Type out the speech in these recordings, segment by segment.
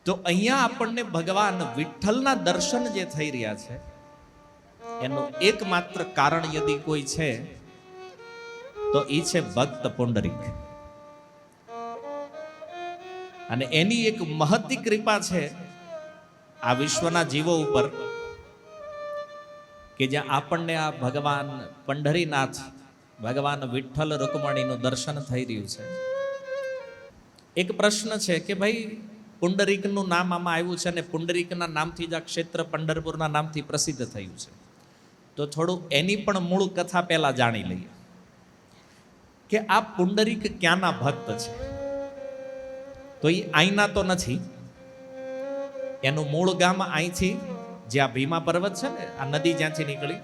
તો અહીંયા આપણને ભગવાન વિઠ્ઠલના દર્શન જે થઈ રહ્યા છે એનું એકમાત્ર કારણ યદિ કોઈ છે તો એ છે ભક્ત પુંડરીક. અને એની એક મહતી કૃપા છે આ વિશ્વના જીવો ઉપર કે જ્યાં આપણને આ ભગવાન પંઢરીનાથ ભગવાન વિઠ્ઠલ રૂકમણીનું દર્શન થઈ રહ્યું છે. એક પ્રશ્ન છે કે ભાઈ પુંડરીકનું નામ આમાં આવ્યું છે અને પુંડરીકના નામથી જ આ ક્ષેત્ર પંઢરપુરના નામથી પ્રસિદ્ધ થયું છે. તો થોડું એની પણ મૂળ કથા પહેલા જાણી લઈએ કે આ પુંડરીક ક્યાંના ભક્ત છે. તો એ અહીંના તો નથી, એનું મૂળ ગામ અહીંથી જ્યાં ભીમા પર્વત છે ને આ નદી જ્યાંથી નીકળી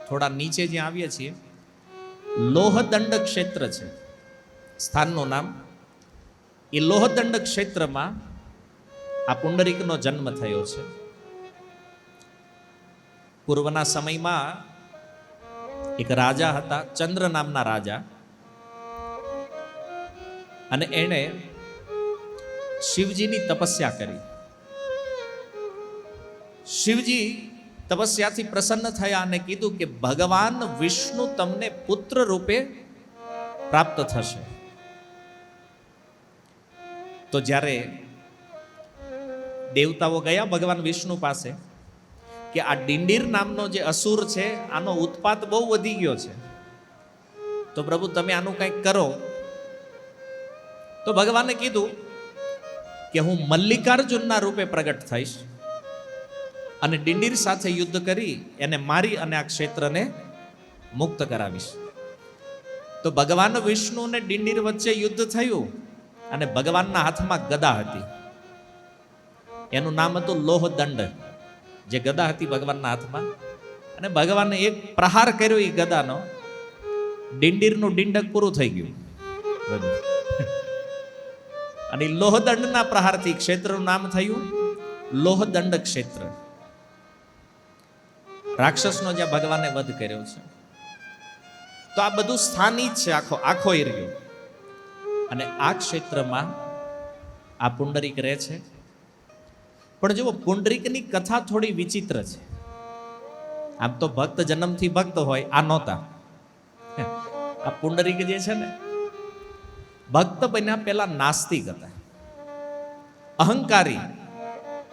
થોડા નીચે જ્યાં આવીએ છીએ લોહદંડ ક્ષેત્ર છે સ્થાનનું નામ. એ લોહદંડ ક્ષેત્રમાં આ પુંડરીકનો જન્મ થયો છે. પૂર્વના સમયમાં એક રાજા હતા, ચંદ્ર નામના રાજા, અને એણે શિવજીની તપસ્યા કરી. શિવજી તપસ્યાથી પ્રસન્ન થયા અને કીધું કે ભગવાન વિષ્ણુ તમને પુત્ર રૂપે પ્રાપ્ત થશે. તો જ્યારે દેવતાઓ ગયા ભગવાન વિષ્ણુ પાસે કે આ ડિંડીર નામનો જે અસુર છે આનો ઉત્પાત બહુ વધી ગયો છે, તો પ્રભુ તમે આનું કંઈક કરો. તો ભગવાને કીધું કે હું મલ્લિકાર્જુનના રૂપે પ્રગટ થઈશ અને ડિંડીર સાથે યુદ્ધ કરી એને મારી અને આ ક્ષેત્રને મુક્ત કરાવીશ. તો ભગવાન વિષ્ણુ અને ડિંડીર વચ્ચે યુદ્ધ થયું અને ભગવાનના હાથમાં ગદા હતી. એનું નામ હતું લોહદંડ, જે ગદા હતી ભગવાનના હાથમાં. અને ભગવાને એક પ્રહાર કર્યો એ ગદાનો, ડિંડીરનું ડિંડક પૂરું થઈ ગયું. અને લોહદંડના પ્રહારથી ક્ષેત્રનું નામ થયું લોહદંડ ક્ષેત્ર. રાક્ષસનો જ્યાં ભગવાને વધ કર્યો છે. તો આ બધું સ્થાની જ છે, આખો એરિયો. અને આ ક્ષેત્રમાં આ પુંડરીક રહે છે. પણ જુઓ, પુંડરીકની કથા થોડી વિચિત્ર છે. આમ તો ભક્ત જન્મથી ભક્ત હોય, આ નહોતા. આ પુંડરીક જે છે ને ભક્ત બન્યા પહેલા નાસ્તિક હતા, અહંકારી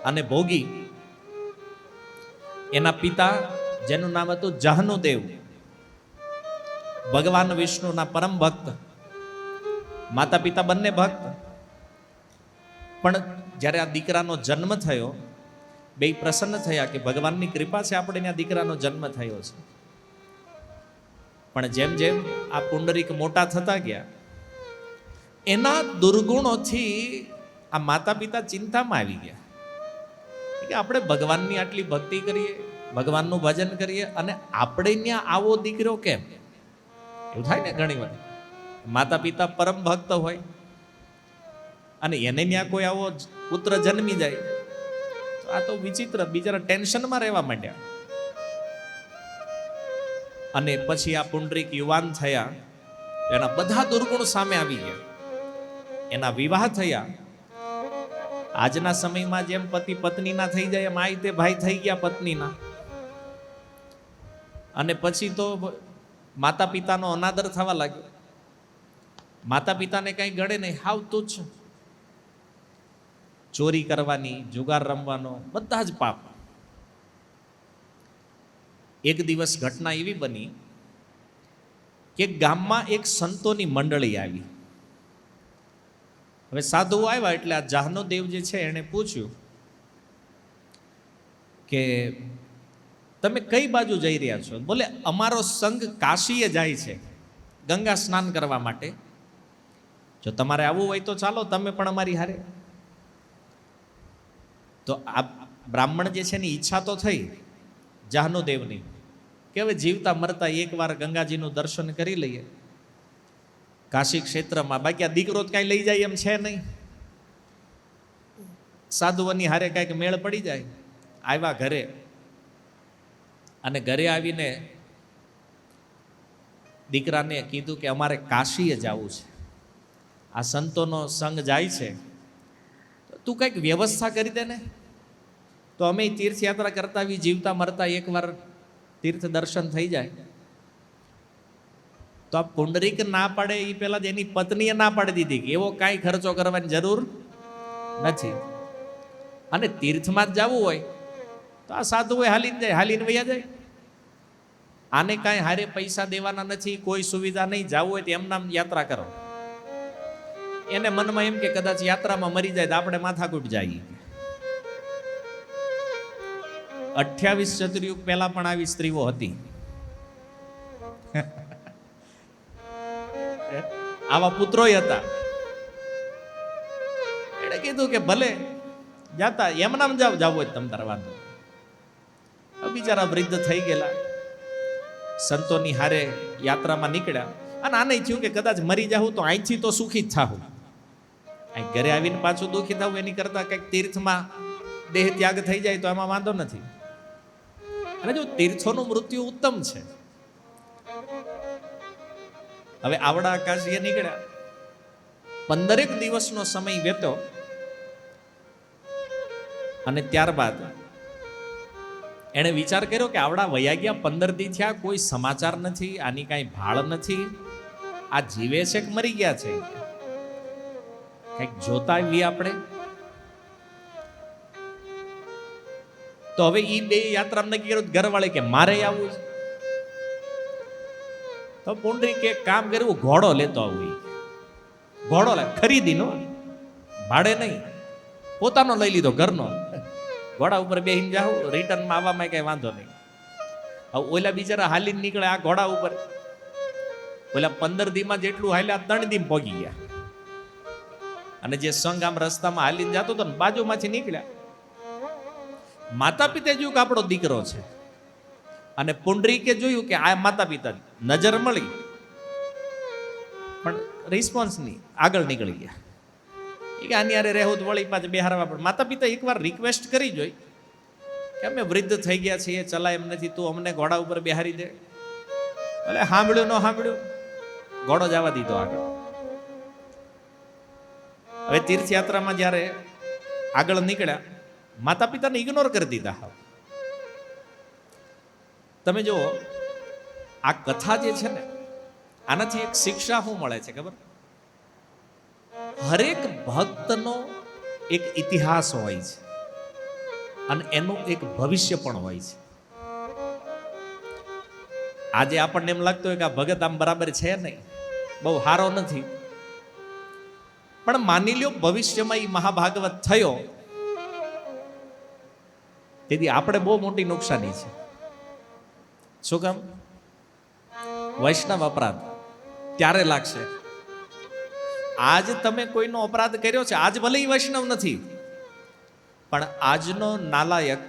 અને ભોગી. એના પિતા જેનું નામ હતું જહનુદેવ, ભગવાન વિષ્ણુના પરમ ભક્ત. માતા પિતા બંને ભક્ત. પણ જ્યારે આ દીકરાનો જન્મ થયો, બે પ્રસન્ન થયા કે ભગવાનની કૃપા છે આપણે આ દીકરાનો જન્મ થયો છે. પણ જેમ જેમ આ પુંડરીક મોટા થતા ગયા, એના દુર્ગુણોથી આ માતા પિતા ચિંતામાં આવી ગયા કે આપણે ભગવાનની આટલી ભક્તિ કરીએ, ભગવાનનું ભજન કરીએ, અને આપણે ત્યાં આવો દીકરો કેમ? એવું થાય ને ઘણી વાર. માતા પિતા પરમ ભક્ત હોય અને એને ત્યાં કોઈ આવો પુત્ર જન્મી જાય તો આ તો વિચિત્ર, બિચારા ટેન્શનમાં રહેવા માંડ્યા. અને પછી આ પુંડરીક યુવાન થયા, એના બધા દુર્ગુણ સામે આવી ગયા. એના વિવાહ થયા. આજના સમયમાં જેમ પતિ પત્નીના થઈ જાય એમ આ રીતે ભાઈ થઈ ગયા પત્નીના. અને પછી તો માતા પિતાનો અનાદર થવા લાગ્યો. માતા પિતાને કઈ ગળે નહીં, હાવ તુચ્છ. ચોરી કરવાની, જુગાર રમવાનો, બધા જ પાપ. એક દિવસ ઘટના એવી બની કે ગામમાં એક સંતોની મંડળી આવી. હવે સાધુ આવ્યા એટલે આ જહનુદેવ જે છે એણે પૂછ્યું કે તમે કઈ બાજુ જઈ રહ્યા છો? બોલે અમારો સંઘ કાશીએ જાય છે ગંગા સ્નાન કરવા માટે. જો તમારે આવવું હોય તો ચાલો, તમે પણ અમારી હારે. તો આ બ્રાહ્મણ જે છે ને ઈચ્છા તો થઈ જહનુદેવની કે હવે જીવતા મરતા એકવાર ગંગાજીનું દર્શન કરી લઈએ કાશી ક્ષેત્રમાં. બાકી આ દીકરો તો કાંઈ લઈ જાય એમ છે નહીં. સાધુઓની હારે કાંઈક મેળ પડી જાય. આવ્યા ઘરે, અને ઘરે આવીને દીકરાને કીધું કે અમારે કાશીએ જવું છે, આ સંતોનો સંઘ જાય છે. તો તું કંઈક વ્યવસ્થા કરી દે ને. તો અમે તીર્થયાત્રા કરતા આવી, જીવતા મરતા એકવાર તીર્થ દર્શન થઈ જાય. તો આ પુંડરીક ના પાડે એ પહેલા જ એની પત્નીએ ના પાડી દીધી કે એવો કાંઈ ખર્ચો કરવાની જરૂર નથી. અને તીર્થમાં જ જવું હોય તો આ સાધુ હોય હાલીને જાય, હાલીને વયા જાય. આને કાંઈ હારે પૈસા દેવાના નથી, કોઈ સુવિધા નહીં. જવું હોય તો એમનામ યાત્રા કરો. એને મનમાં એમ કે કદાચ યાત્રામાં મરી જાય તો આપણે માથાકૂટ જઈએ. 28 ચતુર્યુગ પહેલા પણ આવી સ્ત્રીઓ હતી. આવા પુત્રોય હતા. એને કીધું કે ભલે જાતા એમનામ જાવ, જાવ હોય તમ તાર વાંધો. બિચારા વૃદ્ધ થઈ ગયેલા, સંતોની હારે યાત્રામાં નીકળ્યા. અને આને થયું કે કદાચ મરી જાઉં તો અહીંથી તો સુખી જ થાવું, અહીં ઘરે આવીને પાછું દુઃખી થવું એની કરતા કંઈક તીર્થમાં દેહ ત્યાગ થઈ જાય તો એમાં વાંધો નથી. અને જો તીર્થોનું મૃત્યુ ઉત્તમ છે. હવે આવડા આકાશીએ નીકળ્યા, 15 દિવસનો સમય વેતો. અને ત્યારબાદ એણે વિચાર કર્યો કે આવડા વયા ગયા, 15 દી થયા, કોઈ સમાચાર નથી, આની કાંઈ ભાળ નથી, આ જીવે છે કે મરી ગયા છે, કંઈક જોતા આવીએ આપણે. તો હવે એ બે યાત્રા નક્કી કર્યું. ઘરવાળે કે મારે આવવું છે. તો પુંડરીક એક કામ કર્યું, ઘોડો લેતો આવું. ઘોડો ખરીદીનો, ભાડે નહીં, પોતાનો લઈ લીધો, ઘરનો. ઘોડા ઉપર બેહીને જાવ, રિટર્નમાં આવવામાં કઈ વાંધો નહીં. હવે ઓલા બિચારા હાલીને નીકળે આ ઘોડા ઉપર. ઓલા 15 દીમાં જેટલું હાલ્યા 3 દી પહોંચી ગયા. અને જે સંઘ આમ રસ્તામાં હાલીને જતો હતો ને બાજુમાંથી નીકળ્યા. માતા પિતા જોયું કે આપણો દીકરો છે. અને પુંડરીકે જોયું કે આ માતા પિતા, નજર મળી પણ રિસ્પોન્સ નહીં, આગળ નીકળી ગયા. કે આની હારે રહેવું તો વળી પાછું બેહારવા પડે. માતા પિતા એકવાર રિક્વેસ્ટ કરી જોઈ કે અમે વૃદ્ધ થઈ ગયા છીએ, ચલાય એમ નથી, તું અમને ઘોડા ઉપર બેહારી દે. એટલે સાંભળ્યું ન સાંભળ્યું, ઘોડો જવા દીધો આગળ. હવે તીર્થયાત્રામાં જ્યારે આગળ નીકળ્યા, માતા પિતાને ઇગ્નોર કરી દીધા. તમે જુઓ આ કથા જે છે ને, આનાથી એક શિક્ષા શું મળે છે ખબર? હરેક ભક્તનો એક ઇતિહાસ હોય છે અને એનું એક ભવિષ્ય પણ હોય છે. આજે આપણને એમ લાગતું હોય કે આ ભગત આમ બરાબર છે નહીં, બહુ સારો નથી, પણ માની લ્યો ભવિષ્યમાં એ મહાભાગવત થયો તેથી આપણે બહુ મોટી નુકસાની છે. શું કામ? વૈષ્ણવ અપરાધ ત્યારે લાગશે. આજ તમે કોઈનો અપરાધ કર્યો છે, આજ ભલે વૈષ્ણવ નથી, પણ આજનો નાલાયક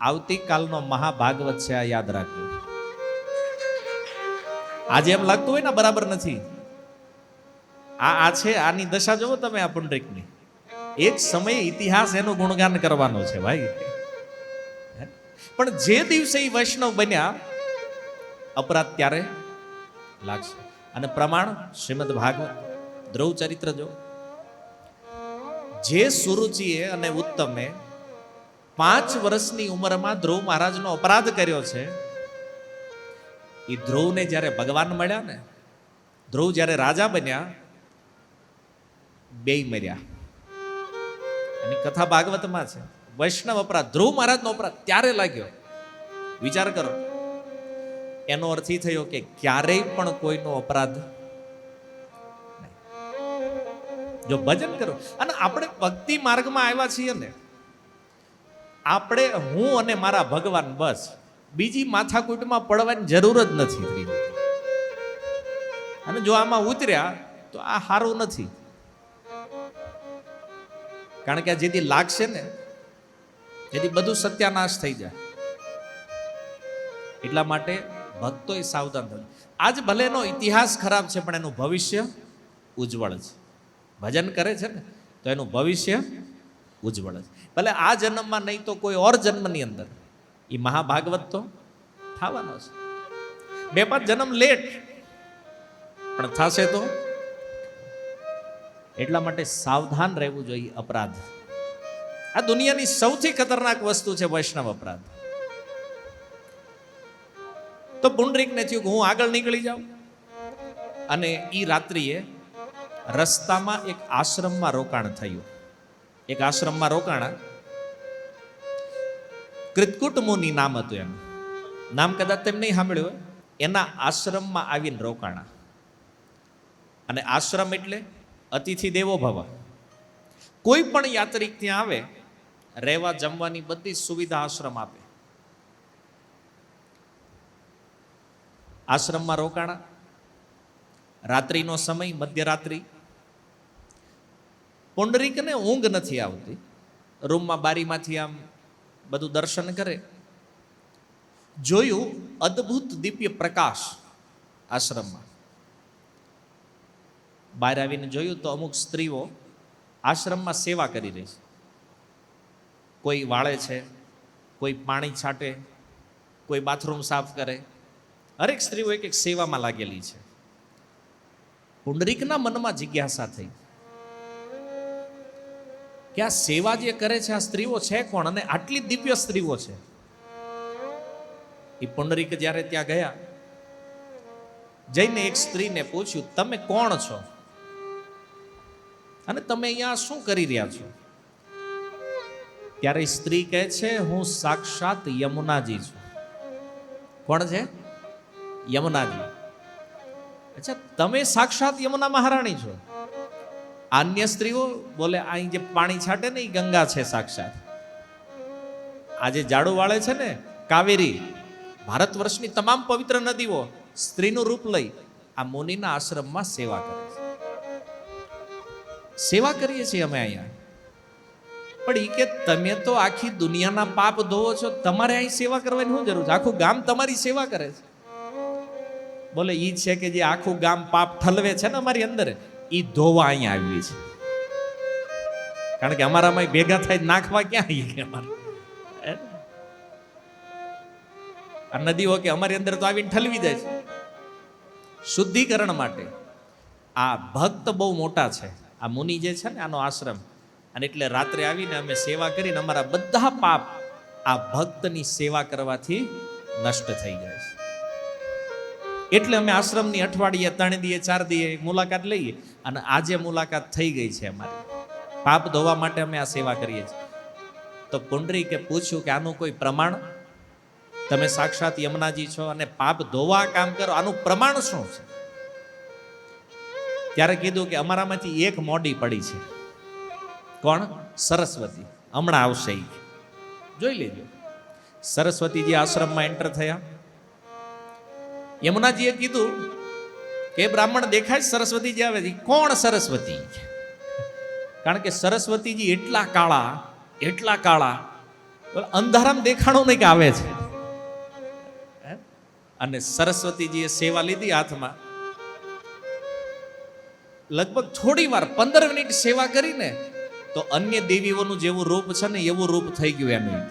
આવતીકાલનો મહાભાગવત છે, આ યાદ રાખજો. આજે એમ લાગતું હોય ને બરાબર નથી, આ છે, આની દશા જોવો તમે આ પુંડરીકની. એક સમયે ઇતિહાસ એનું ગુણગાન કરવાનો છે ભાઈ. પણ જે દિવસે એ વૈષ્ણવ બન્યા, અપરાધ ત્યારે લાગશે. અને પ્રમાણ શ્રીમદ ભાગવત ધ્રુવ ચરિત્ર જો. જે સુરુચિએ અને ઉત્તમે 5 વર્ષની ઉંમરમાં ધ્રુવ મહારાજનો અપરાધ કર્યો છે, એ ધ્રુવને જ્યારે ભગવાન મળ્યા ને, ધ્રુવ જ્યારે રાજા બન્યા, બેય મર્યા. એની કથા ભાગવતમાં છે. વૈષ્ણવ અપરાધ, ધ્રુવ મહારાજનો અપરાધ ત્યારે લાગ્યો. વિચાર કરો, એનો અર્થ એ થયો કે ક્યારેય પણ કોઈનો અપરાધ નહીં. જો ભજન કરો, અને આપણે ભક્તિ માર્ગમાં આવ્યા છીએ ને, આપણે હું અને મારા ભગવાન, બસ બીજી માથાકૂટમાં પડવાની જરૂર જ નથી. અને જો આમાં ઉતર્યા તો આ સારું નથી. કારણ કે આ જેથી લાગશે ને જેથી બધું સત્યાનાશ થઈ જાય. એટલા માટે ભક્તોએ સાવધાન થવું. આજ ભલે એનો ઇતિહાસ ખરાબ છે, પણ એનું ભવિષ્ય ઉજ્જવળ છે. ભજન કરે છે ને તો એનું ભવિષ્ય ઉજ્જવળ છે. ભલે આ જન્મમાં નહીં તો કોઈ ઓર જન્મની અંદર એ મહાભાગવત તો થવાનો છે. 2-5 જન્મ લેટ પણ થશે તો. એટલા માટે સાવધાન રહેવું જોઈએ અપરાધ આ દુનિયાની સૌથી ખતરનાક વસ્તુ છે વૈષ્ણવ અપરાધ. તો પુંડરીકને થયું કે હું આગળ નીકળી જાઉં, અને ઈ રાત્રિએ રસ્તામાં એક આશ્રમમાં રોકાણ થયું. એક આશ્રમમાં રોકાણા. કૃતકુટ મુનિ નામ હતું એનું. નામ કદાચ તેમ નહીં સાંભળ્યું હોય. એના આશ્રમમાં આવીને રોકાણા. અને આશ્રમ એટલે અતિથિ દેવો ભવ. કોઈ પણ યાત્રિક ત્યાં આવે, રહેવા જમવાની બધી સુવિધા આશ્રમ આપે. આશ્રમમાં રોકાણા. રાત્રિનો સમય, મધ્યરાત્રિ. પુંડરીકને ઊંઘ નથી આવતી. રૂમમાં બારીમાંથી આમ બધું દર્શન કરે. જોયું અદ્ભુત દિવ્ય પ્રકાશ આશ્રમમાં. બહાર આવીને જોયું તો અમુક સ્ત્રીઓ આશ્રમમાં સેવા કરી રહી છે. કોઈ વાળે છે, કોઈ પાણી છાંટે, કોઈ બાથરૂમ સાફ કરે. હરેક સ્ત્રીઓ એક એક સેવામાં લાગેલી છે. પુંડરીકના મનમાં જિજ્ઞાસા થઈ કે આ સેવા જે કરે છે આ સ્ત્રીઓ છે કોણ, અને આટલી દિવ્ય સ્ત્રીઓ છે. એ પુંડરીક જ્યારે ત્યાં ગયા, જઈને એક સ્ત્રીને પૂછ્યું, તમે કોણ છો અને તમે અહીંયા શું કરી રહ્યા છો? ત્યારે સ્ત્રી કહે છે, હું સાક્ષાત યમુનાજી છું. કોણ છે? યમુનાજી. અચ્છા, તમે સાક્ષાત યમુના મહારાણી છો? અન્ય સ્ત્રીઓ બોલે, અહીં જે પાણી છાંટે ને એ ગંગા છે સાક્ષાત. આજે ઝાડુ વાળે છે ને કાવેરી, ભારત વર્ષની તમામ પવિત્ર નદીઓ સ્ત્રીનું રૂપ લઈ આ મુનિના આશ્રમમાં સેવા કરે છે. સેવા કરીએ છીએ અમે અહીંયા. પણ એ કે તમે તો આખી દુનિયાના પાપ ધોવો છો, તમારે અહીં સેવા કરવાની શું જરૂર છે? આખું ગામ તમારી સેવા કરે છે. બોલે, ઈ છે કે જે આખું ગામ પાપ ઠલવે છે ને અમારી અંદર, ઈ ધોવા અહીંયા આવી છે. કારણ કે અમારામાં ભેગા થાય નાખવા ક્યાં આવી અમારે આ નદીઓ કે અમારી અંદર તો આવીને ઠલવી દે છે શુદ્ધિકરણ માટે. આ ભક્ત બહુ મોટા છે. આ મુનિ જે છે ને, આનો આશ્રમ. અને એટલે રાત્રે આવીને અમે સેવા કરીને અમારા બધા પાપ આ ભક્તની સેવા કરવાથી નષ્ટ થઈ જાય છે. એટલે અમે આશ્રમની અઠવાડિયે 3 દીએ 4 દીએ મુલાકાત લઈએ. અને આજે મુલાકાત થઈ ગઈ છે અમારી. પાપ ધોવા માટે અમે આ સેવા કરીએ છીએ. તો પુંડરીકે પૂછ્યું કે આનું કોઈ પ્રમાણ? તમે સાક્ષાત યમુનાજી છો અને પાપ ધોવા કામ કરો, આનું પ્રમાણ શું છે? ત્યારે કીધું કે અમારામાંથી એક મોડી પડી છે. કોણ? સરસ્વતી. હમણાં આવશે, જોઈ લેજો. સરસ્વતીજી આશ્રમમાં એન્ટર થયા. યમુનાજીએ કીધું કે બ્રાહ્મણ દેખાય સરસ્વતીજી આવે છે. કોણ સરસ્વતી? કારણ કે સરસ્વતીજી એટલા કાળા અંધારામ દેખાણું નહીં કે આવે છે. અને સરસ્વતીજીએ સેવા લીધી હાથમાં. લગભગ થોડી વાર 15 મિનિટ સેવા કરીને તો અન્ય દેવીઓનું જેવું રૂપ છે ને એવું રૂપ થઈ ગયું એનું.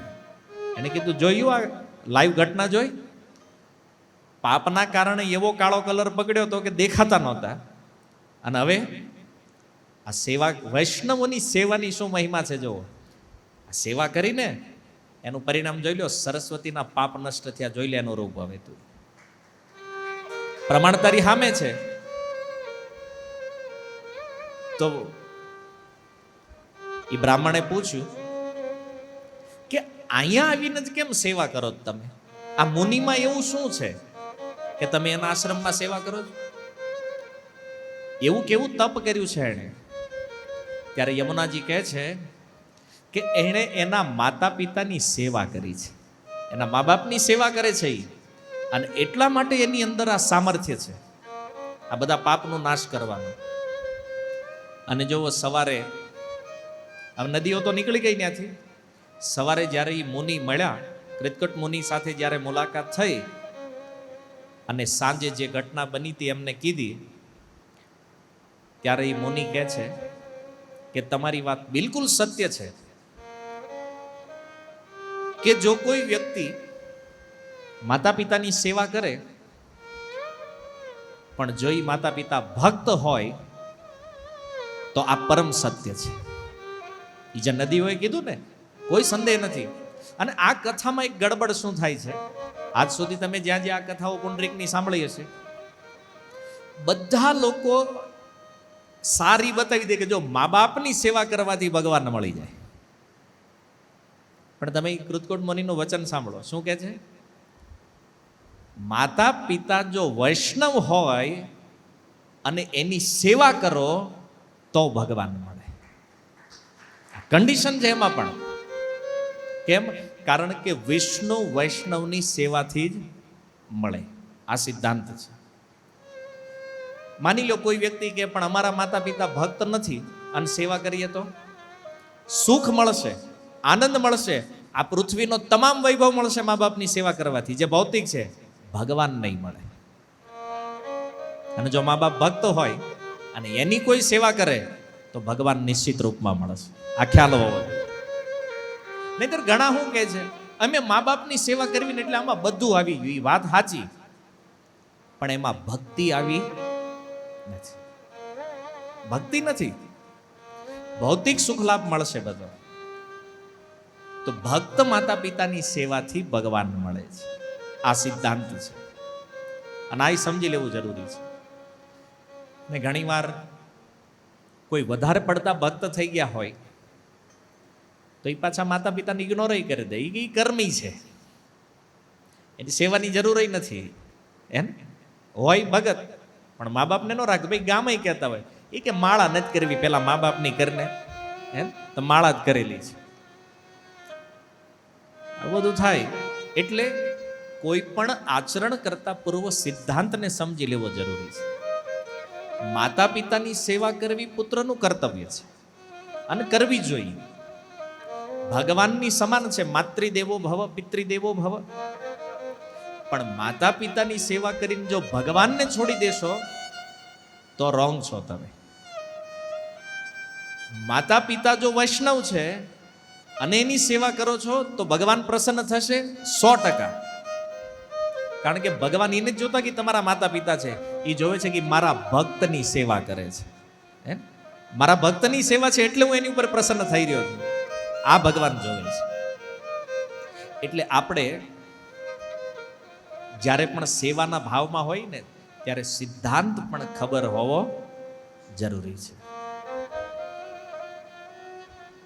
એને કીધું, જોયું આ લાઈવ ઘટના જોઈ? પાપના કારણે એવો કાળો કલર પકડ્યો તો કે દેખાતા નહોતા. અને હવે આ સેવા, વૈષ્ણવોની સેવાની શું મહિમા છે જુઓ. આ સેવા કરીને એનું પરિણામ જોઈ લો. સરસ્વતીના પાપ નષ્ટ થયા. જોઈ લે એનું રૂપ. હવે તું પ્રમાણ તારી સામે છે. તો એ બ્રાહ્મણે પૂછ્યું કે અહીંયા આવીને જ કેમ સેવા કરો તમે? આ મુનિમાં એવું શું છે કે તમે એના આશ્રમમાં સેવા કરો છો? એવું કેવું તપ કર્યું છે એણે? ત્યારે યમુનાજી કહે છે કે એણે એના માતા પિતાની સેવા કરી છે, એના મા બાપની સેવા કરે છે એ. અને એટલા માટે એની અંદર આ સામર્થ્ય છે આ બધા પાપનો નાશ કરવાનો. અને જો સવારે નદીઓ તો નીકળી ગઈ ત્યાંથી. સવારે જ્યારે એ મુનિ મળ્યા, કૃતકુટ મુનિ સાથે જ્યારે મુલાકાત થઈ અને સાંજે જે ઘટના બની હતી એમને કીધી, ત્યારે એ મુનિ કહે છે કે તમારી વાત બિલકુલ સત્ય છે કે જો કોઈ વ્યક્તિ માતા પિતાની સેવા કરે પણ જો એ માતા પિતા ભક્ત હોય તો આ પરમ સત્ય છે. એ જે નદીઓએ કીધું ને, કોઈ સંદેહ નથી. અને આ કથામાં એક ગડબડ શું થાય છે, આજ સુધી તમે જ્યાં જ્યાં આ કથાઓ પુંડરીકની સાંભળી હશે, બધા લોકો સારી બતાવી દે કે જો મા બાપની સેવા કરવાથી ભગવાન મળી જાય. પણ તમે કૃતકોટ મુનિનું વચન સાંભળો, શું કહે છે? માતા પિતા જો વૈષ્ણવ હોય અને એની સેવા કરો તો ભગવાન મળે. કન્ડિશન છે એમાં પણ. કેમ? કારણ કે વિષ્ણુ વૈષ્ણવની સેવાથી જ મળે. આ સિદ્ધાંત છે. માની લો કોઈ વ્યક્તિ કે પણ અમારા માતા પિતા ભક્ત નથી અને સેવા કરીએ તો સુખ મળશે, આનંદ મળશે, આ પૃથ્વીનો તમામ વૈભવ મળશે મા બાપની સેવા કરવાથી, જે ભૌતિક છે, ભગવાન નહીં મળે. અને જો મા બાપ ભક્ત હોય અને એની કોઈ સેવા કરે તો ભગવાન નિશ્ચિત રૂપમાં મળશે. આ ખ્યાલ હોવો જોઈએ. નહીતર ઘણા શું કહે છે, અમે મા બાપની સેવા કરવી ને એટલે આમાં બધું આવી ગયું. એ વાત સાચી, પણ એમાં ભક્તિ આવી નથી. ભક્તિ નથી. ભૌતિક સુખ લાભ મળશે બધો, તો ભક્ત માતા પિતાની સેવાથી ભગવાન મળે છે. આ સિદ્ધાંત છે અને આ સમજી લેવું જરૂરી છે. ને ઘણી વાર કોઈ વધારે પડતા ભક્ત થઈ ગયા હોય તો એ પાછા માતા પિતાને ઇગ્નોર કરી દે. એ કર્મી છે, એની સેવાની જરૂર નથી. એમ હોય ભગત પણ મા બાપને ન રાખે. ભાઈ ગામે કહેતા હોય એ કે માળા નથી કરવી, પેલા મા બાપની કરીને એમ તો માળા જ કરેલી છે. આ બધું થાય. એટલે કોઈ પણ આચરણ કરતા પૂર્વ સિદ્ધાંતને સમજી લેવો જરૂરી છે. માતા પિતાની સેવા કરવી પુત્રનું કર્તવ્ય છે અને કરવી જોઈએ. ભગવાનની સમાન છે, માતૃદેવો ભવ પિતૃદેવો ભવ. પણ માતા પિતાની સેવા કરીને જો ભગવાનને છોડી દેશો તો રોંગ છો તમે. માતા પિતા જો વૈષ્ણવ છે અને એની સેવા કરો છો તો ભગવાન પ્રસન્ન થશે 100%. કારણ કે ભગવાન એને જ જોતા કે તમારા માતા પિતા છે, એ જોવે છે કે મારા ભક્તની સેવા કરે છે. એમ મારા ભક્તની સેવા છે એટલે હું એની ઉપર પ્રસન્ન થઈ રહ્યો છું. આ ભગવાન જોવે છે. એટલે આપણે જ્યારે પણ સેવાના ભાવમાં હોય ને ત્યારે સિદ્ધાંત પણ ખબર હોવો જરૂરી છે.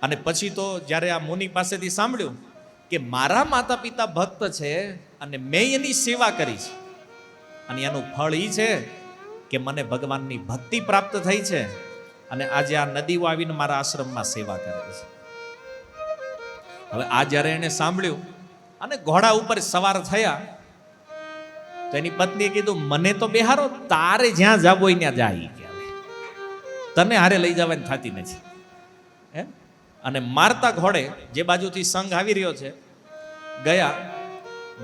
અને પછી તો જ્યારે આ મુનિ પાસેથી સાંભળ્યું કે મારા માતા પિતા ભક્ત છે અને મેં એની સેવા કરી છે અને એનું ફળ એ છે કે મને ભગવાનની ભક્તિ પ્રાપ્ત થઈ છે અને આજે આ નદીઓ આવીને મારા આશ્રમમાં સેવા કરે છે. હવે આ જ્યારે એને સાંભળ્યું અને ઘોડા ઉપર સવાર થયા તો એની પત્નીએ કીધું મને તો બેહારો, તારે જ્યાં જવું હોય ત્યાં જાય કે તને હારે લઈ જવાની થતી નથી. અને મારતા ઘોડે જે બાજુથી સંઘ આવી રહ્યો છે ગયા,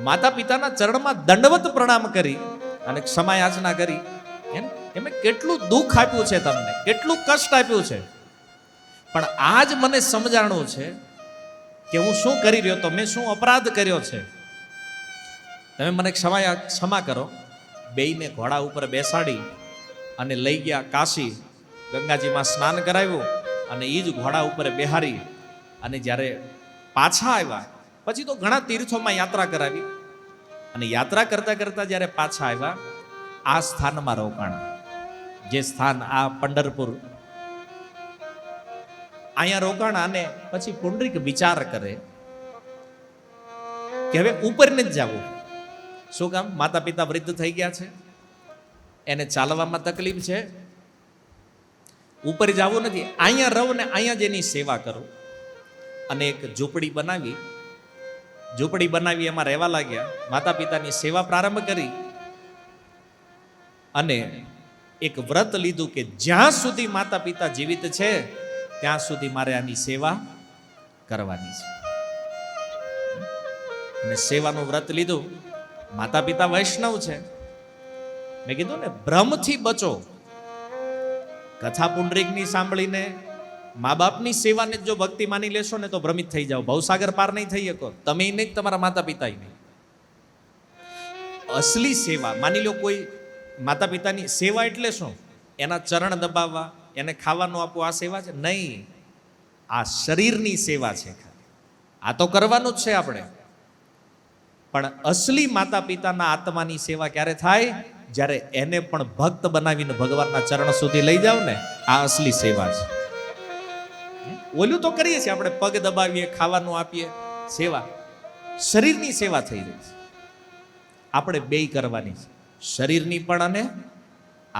માતા પિતાના ચરણમાં દંડવત પ્રણામ કરી અને ક્ષમા યાચના કરી. એમ કેટલું દુઃખ આપ્યું છે તમને, કેટલું કષ્ટ આપ્યું છે, પણ આજ મને સમજાણું છે કે હું શું કરી રહ્યો તો, મેં શું અપરાધ કર્યો છે, તમે મને ક્ષમા કરો. બેયને ઘોડા ઉપર બેસાડી અને લઈ ગયા કાશી, ગંગાજીમાં સ્નાન કરાવ્યું અને એ જ ઘોડા ઉપર બેહારી અને જ્યારે પાછા આવ્યા પછી તો ઘણા તીર્થોમાં યાત્રા કરાવી અને યાત્રા કરતા કરતા જ્યારે પાછા આવ્યા આ સ્થાનમાં રોકાણ, જે સ્થાન આ પંઢરપુર, અહીંયા રોકાણ. અને પછી પુંડરીક વિચાર કરે કે હવે ઉપર નથી જવું. શું કામ? માતા પિતા વૃદ્ધ થઈ ગયા છે, એને ચાલવામાં તકલીફ છે, ઉપર જવું નથી. અહીંયા રહું ને અહીંયા જ એની સેવા કરું. અને એક ઝૂંપડી બનાવી એમાં રહેવા લાગ્યા. માતા પિતાની સેવા પ્રારંભ કરી અને એક વ્રત લીધું કે જ્યાં સુધી માતા પિતા જીવિત છે ત્યાં સુધી મારે આની સેવા કરવાની છે. અને સેવાનું વ્રત લીધું. માતા પિતા વૈષ્ણવ છે. મેં કીધું ને, ભ્રમથી બચો. કથા પુંડરીકની સાંભળીને મા બાપની સેવાને જો ભક્તિ માની લેશો ને તો ભ્રમિત થઈ જાઓ, ભવસાગર પાર નહીં થઈ શકો. તમે નહીં, તમારા માતા પિતા નહીં. અસલી સેવા, માની લો કોઈ માતા પિતાની સેવા એટલે શું? એના ચરણ દબાવવા, એને ખાવાનું આપવું, આ સેવા છે નહીં. આ શરીરની સેવા છે. આ તો કરવાનું જ છે આપણે, પણ અસલી માતા પિતાના આત્માની સેવા ક્યારે થાય? જ્યારે એને પણ ભક્ત બનાવીને ભગવાનના ચરણ સુધી લઈ જાવ ને, આ અસલી સેવા છે. ઓલું તો કરીએ છીએ આપણે, પગ દબાવીએ, ખાવાનું આપીએ, સેવા. શરીરની સેવા થઈ રહી છે. આપણે બેય કરવાની છે, શરીરની પણ અને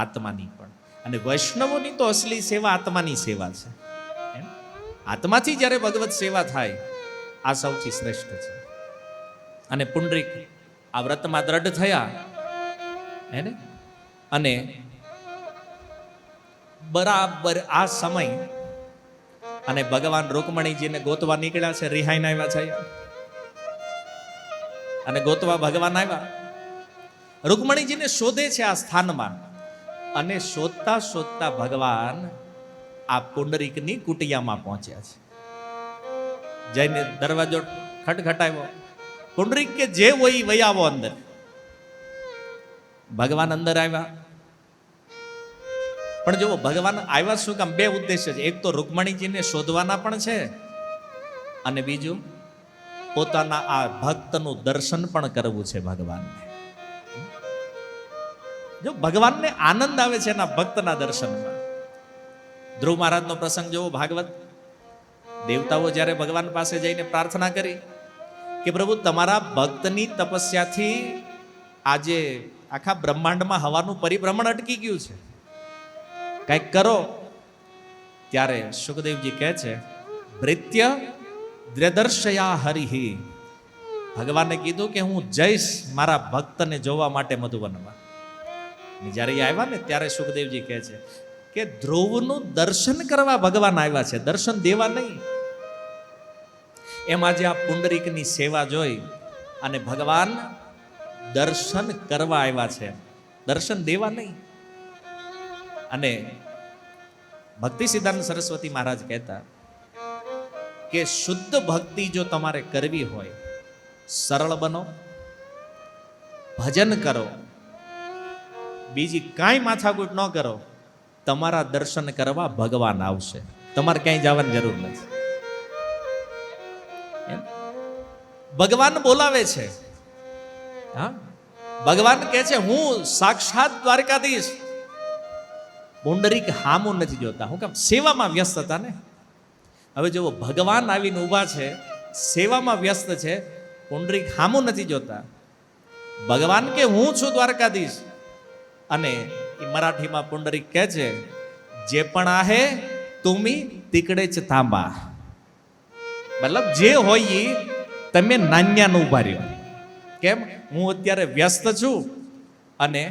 આત્માની પણ. અને વૈષ્ણવોની તો અસલી સેવા આત્માની સેવા છે. આત્માથી જ્યારે ભગવત સેવા થાય, આ સૌથી શ્રેષ્ઠ છે. અને પુંડરીક આ વ્રતમાં દ્રઢ થયા હે, અને બરાબર આ સમય અને ભગવાન રૂકમણીજીને ગોતવા નીકળ્યા છે. રિહાઈને આવ્યા છે અને ગોતવા ભગવાન આવ્યા. રૂકમણીજીને શોધે છે આ સ્થાનમાં, અને શોધતા શોધતા ભગવાન આ પુંડરીકની કુટિયામાં પહોંચ્યા છે. જઈને દરવાજો ખટખટાવ્યો. પુંડરીક કે જે હોય વહી આવો અંદર. ભગવાન અંદર આવ્યા. પણ જો ભગવાન આવ્યા શું કામ? બે ઉદ્દેશ્ય છે. એક તો રૂકમણીજીને શોધવાના પણ છે, અને બીજું પોતાના આ ભક્તનું દર્શન પણ કરવું છે ભગવાનને. જો ભગવાનને આનંદ આવે છે એના ભક્તના દર્શનમાં. ધ્રુવ મહારાજનો પ્રસંગ જોવો, ભાગવત. દેવતાઓ જ્યારે ભગવાન પાસે જઈને પ્રાર્થના કરી કે પ્રભુ તમારા ભક્તની તપસ્યાથી આજે આખા બ્રહ્માંડમાં હવાનું પરિભ્રમણ અટકી ગયું છે, કંઈક કરો. ત્યારે સુખદેવજી કહે છે, ભૃત્ય દ્રદર્શયા હરિહિ. ભગવાને કીધું કે હું જઈશ મારા ભક્તને જોવા માટે મધુવનમાં. જ્યારે એ આવ્યા ને ત્યારે સુખદેવજી કહે છે કે ધ્રુવનું દર્શન કરવા ભગવાન આવ્યા છે, દર્શન દેવા નહીં. એમાં જે આ પુંડરીકની સેવા જોઈ અને ભગવાન દર્શન કરવા આવ્યા છે, દર્શન દેવા નહીં. અને ભક્તિ સિદ્ધાંત સરસ્વતી મહારાજ કહેતા કે શુદ્ધ ભક્તિ જો તમારે કરવી હોય, સરળ બનો, ભજન કરો, બીજી કાંઈ માથાકૂટ ન કરો. તમારા દર્શન કરવા ભગવાન આવશે, તમારે ક્યાંય જવાની જરૂર નથી. ભગવાન બોલાવે છે. હા, ભગવાન કહે છે હું સાક્ષાત દ્વારકાધીશ. પુંડરીક હામું નથી જોતા. હું કામ? સેવામાં વ્યસ્ત હતા ને. હવે જો ભગવાન આવીને ઊભા છે, સેવામાં વ્યસ્ત છે, પુંડરીક હામું નથી જોતા. ભગવાન કે હું છું દ્વારકાધીશ. અને એ મરાઠીમાં પુંડરીક કહે છે, જે પણ આહે તુમી તીકડે જ તાંબા. મતલબ જે હોય એ તમે નાન્યાનો ઉભા રહ્યો. કેમ? હું અત્યારે વ્યસ્ત છું, અને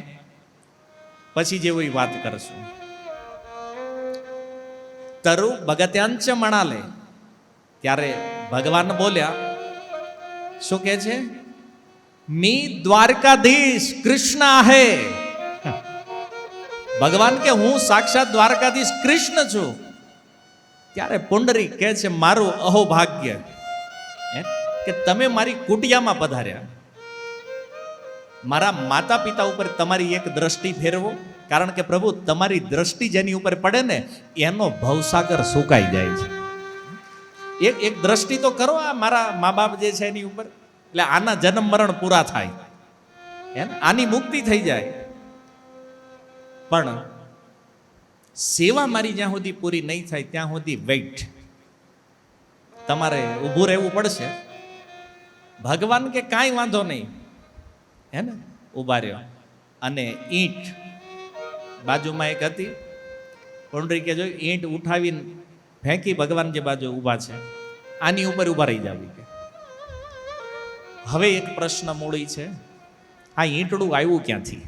પછી જેવું એ વાત કરશું. તરુ ભગત્યાંચ મણાલે. ત્યારે ભગવાન બોલ્યા, શું કહે છે? મી દ્વારકાધીશ કૃષ્ણ આહે. ભગવાન કે હું સાક્ષાત દ્વારકાધીશ કૃષ્ણ છું. ત્યારે પુંડરીક કહે છે મારું અહોભાગ્ય કે તમે મારી કુટિયામાં પધાર્યા. મારા માતા પિતા ઉપર તમારી એક દ્રષ્ટિ ફેરવો, કારણ કે પ્રભુ તમારી દ્રષ્ટિ જેની ઉપર પડે ને એનો ભવસાગર સુકાઈ જાય છે. એક દ્રષ્ટિ તો કરો આ મારા મા બાપ જે છે એની ઉપર, એટલે આના જન્મ મરણ પૂરા થાય, આની મુક્તિ થઈ જાય. પણ સેવા મારી જ્યાં સુધી પૂરી નહીં થાય ત્યાં સુધી વેઇટ, તમારે ઊભું રહેવું પડશે. ભગવાન કે કાંઈ વાંધો નહીં, હે ને, ઊભા રહ્યો. અને ઈંટ બાજુમાં એક હતી, પુંડરીકે જોઈ, ઈંટ ઉઠાવીને ફેંકી ભગવાન જે બાજુ ઊભા છે આની ઉપર ઊભા રહી જાવી. કે હવે એક પ્રશ્ન મૂળી છે, આ ઈંટડું આવ્યું ક્યાંથી?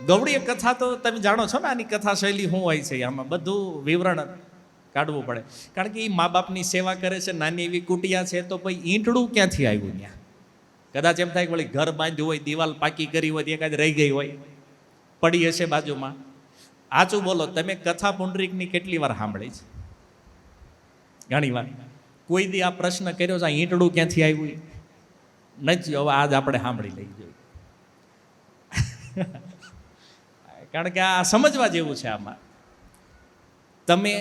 ગૌડી કથા તો તમે જાણો છો ને, આની કથા શૈલી શું હોય છે, આમાં બધું વિવરણ કાઢવું પડે. કારણ કે એ મા બાપની સેવા કરે છે, નાની એવી કુટિયા છે, તો ભાઈ ઈંટડું ક્યાંથી આવ્યું ત્યાં? કદાચ એમ થાય કે વળી ઘર બાંધ્યું હોય, દિવાલ પાકી કરી હોય, એકાદ રહી ગઈ હોય, પડી હશે બાજુમાં. આચું બોલો, તમે કથા પુંડરીકની કેટલી વાર સાંભળી છે? ઘણી વાર. કોઈ દી આ પ્રશ્ન કર્યો છે આ ઈંટડું ક્યાંથી આવ્યું? નથી. હવે આજ આપણે સાંભળી લઈ જોઈએ. કારણ કે આ સમજવા જેવું છે. આમાં તમે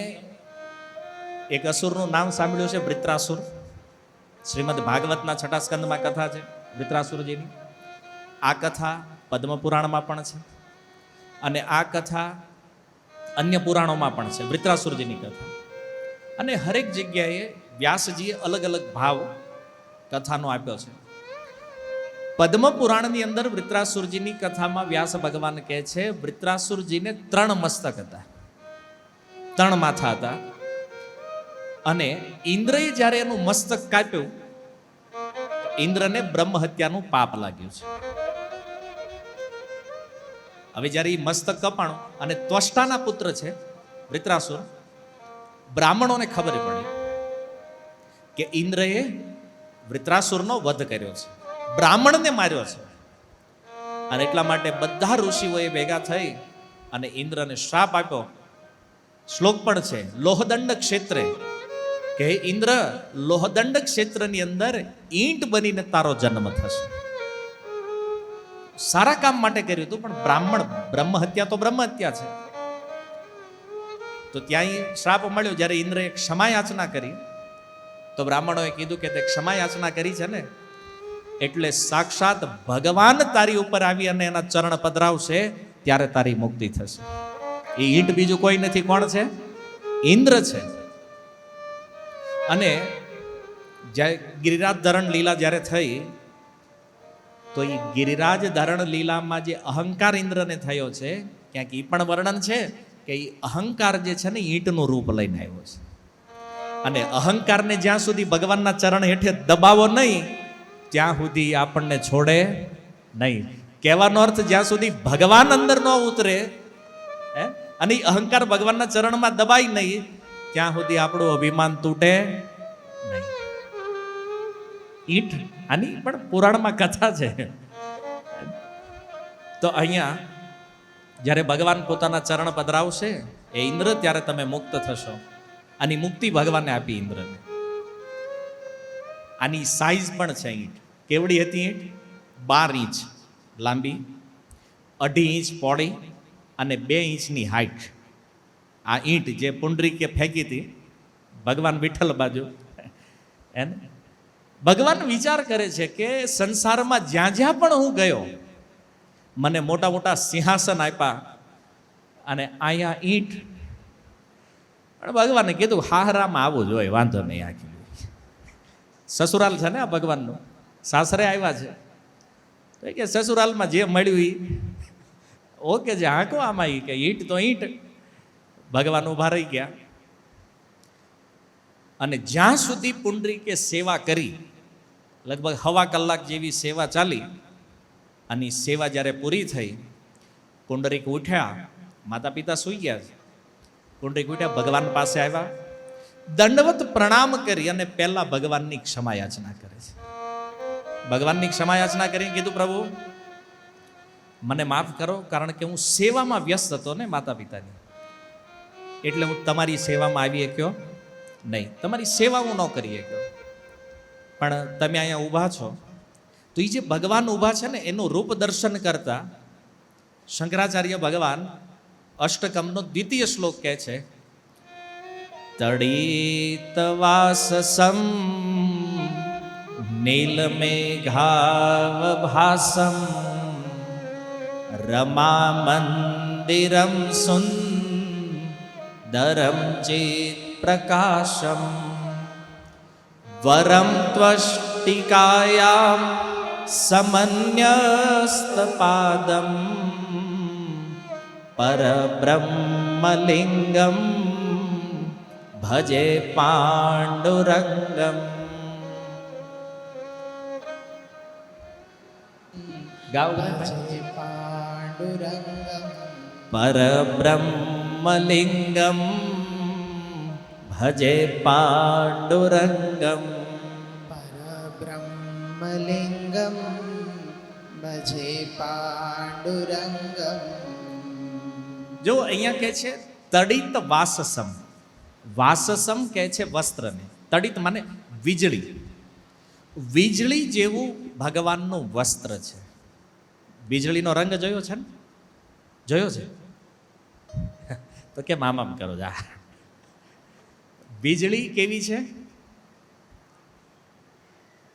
એક અસુરનું નામ સાંભળ્યું છે, વૃત્રાસુર. શ્રીમદ ભાગવતના 6 સ્કંદમાં કથા છે વૃત્રાસુરજીની. આ કથા પદ્મપુરાણમાં પણ છે અને આ કથા અન્ય પુરાણોમાં પણ છે, વૃત્રાસુરજીની કથા. અને હરેક જગ્યાએ વ્યાસજીએ અલગ અલગ ભાવ કથાનો આપ્યો છે. પદ્મપુરાણની અંદર વૃત્રાસુરજીની કથામાં વ્યાસ ભગવાન કહે છે, વૃત્રાસુરજીને 3 મસ્તક હતા, 3 માથા હતા. અને ઇન્દ્રએ જ્યારે એનું મસ્તક કાપ્યું, ઇન્દ્રને બ્રહ્મ હત્યાનું પાપ લાગ્યું છે. હવે જ્યારે એ મસ્તક કપાણું અને ત્વષ્ટાના પુત્ર છે વૃત્રાસુર, બ્રાહ્મણોને ખબર પડી કે ઇન્દ્રએ વૃત્રાસુરનો વધ કર્યો છે, બ્રાહ્મણને માર્યો છે. અને એટલા માટે બધા ઋષિઓએ ભેગા થઈ અને ઇન્દ્રને શ્રાપ આપ્યો. શ્લોક પણ છે, લોહદંડ ક્ષેત્રે, કે ઇન્દ્ર, લોહદંડ ક્ષેત્રની અંદર ઈંટ બનીને તારો જન્મ થશે. સારા કામ માટે કર્યું હતું, પણ બ્રાહ્મણ, બ્રહ્મ હત્યા તો બ્રહ્મ હત્યા છે. તો ત્યાં શ્રાપ મળ્યો. જ્યારે ઇન્દ્રએ ક્ષમા યાચના કરી તો બ્રાહ્મણોએ કીધું કે તે ક્ષમા યાચના કરી છે ને, એટલે સાક્ષાત ભગવાન તારી ઉપર આવી અને એના ચરણ પધરાવશે, ત્યારે તારી મુક્તિ થશે. એ ઈંટ બીજું કોઈ નથી. કોણ છે? ઇન્દ્ર છે. અને જ્યારે ગિરિરાજ ધરણ લીલા જ્યારે થઈ, તો એ ગિરિરાજ ધરણ લીલામાં જે અહંકાર ઇન્દ્રને થયો છે, ક્યાંક એ પણ વર્ણન છે કે એ અહંકાર જે છે ને ઈંટનું રૂપ લઈને આવ્યો છે. અને અહંકારને જ્યાં સુધી ભગવાનના ચરણ હેઠે દબાવો નહીં, ત્યાં સુધી આપણને છોડે નહીં. કહેવાનો અર્થ, જ્યાં સુધી ભગવાન અંદર ન ઉતરે અને અહંકાર ભગવાનના ચરણમાં દબાય નહીં, ત્યાં સુધી આપણું અભિમાન તૂટે નહીં. ઈંટ આની પણ પુરાણમાં કથા છે. તો અહીંયા જ્યારે ભગવાન પોતાના ચરણ પધરાવશે એ ઇન્દ્ર, ત્યારે તમે મુક્ત થશો. આની મુક્તિ ભગવાને આપી ઇન્દ્રને. આની સાઈઝ પણ છે ઈંટ. કેવડી હતી ઈંટ? 12 ઇંચ લાંબી, 2.5 ઇંચ પહોળી અને 2 ઇંચની હાઈટ. આ ઈંટ જે પુંડરીકે ફેંકી હતી ભગવાન વિઠ્ઠલ બાજુ, એને ભગવાન વિચાર કરે છે કે સંસારમાં જ્યાં જ્યાં પણ હું ગયો, મને મોટા મોટા સિંહાસન આપ્યા અને અહીંયા ઈંટ. અને ભગવાને કીધું હાહરામાં આવવું જોઈએ, વાંધો નહીં. આખી સસુરાલ છે ને આ ભગવાનનું, સાસરે આવ્યા છે તો કે સસુરાલમાં જે મળ્યું એ ઓકે છે. હાંકો આમાં ઈ કે ઈંટ તો ઈંટ. ભગવાન ઉભા રહી ગયા. અને જ્યાં સુધી પુંડરીકે સેવા કરી, લગભગ 1/2 કલાક જેવી સેવા ચાલી. અને સેવા જ્યારે પૂરી થઈ, પુંડરીક ઉઠ્યા, માતા પિતા સૂઈ ગયા છે. પુંડરીક ઉઠ્યા, ભગવાન પાસે આવ્યા, દંડવત પ્રણામ કરી અને પહેલા ભગવાનની ક્ષમા યાચના કરે છે. ભગવાનની ક્ષમા યાચના કરીને કીધું, પ્રભુ મને માફ કરો, કારણ કે હું સેવામાં વ્યસ્ત હતો ને માતા પિતાની, એટલે હું તમારી સેવામાં આવી શક્યો નહીં, તમારી સેવા હું ન કરી શક્યો. પણ તમે અહીંયા ઊભા છો, તો એ જે ભગવાન ઊભા છે ને એનું રૂપ દર્શન કરતા શંકરાચાર્ય ભગવાન અષ્ટકમનો 2ય શ્લોક કહે છે, તડિતવાસસમ નીલમેઘાવભાસમ રમા મંદિરમ સુંદરમ ચેત પ્રકાશમ વરમ ત્વષ્ટિકાયામ સમન્યસ્તપાદમ પરબ્રહ્મલિંગમ ભજે પાંડુરંગમ. ગાઓ પરબ્રહ્મલિંગમ ભજે પાંડુરંગમ. પરબ્રહ્મલિંગમ ભજે પાંડુરંગમ. જો અહીંયા કહે છે તડિત વાસસમ. વાસસમ કહે છે વસ્ત્રને. તડિત માને વીજળી. વીજળી જેવું ભગવાનનું વસ્ત્ર છે. વીજળીનો રંગ જોયો છે ને? જોયો છે તો કેમ આમ આમ કરો જા? વીજળી કેવી છે?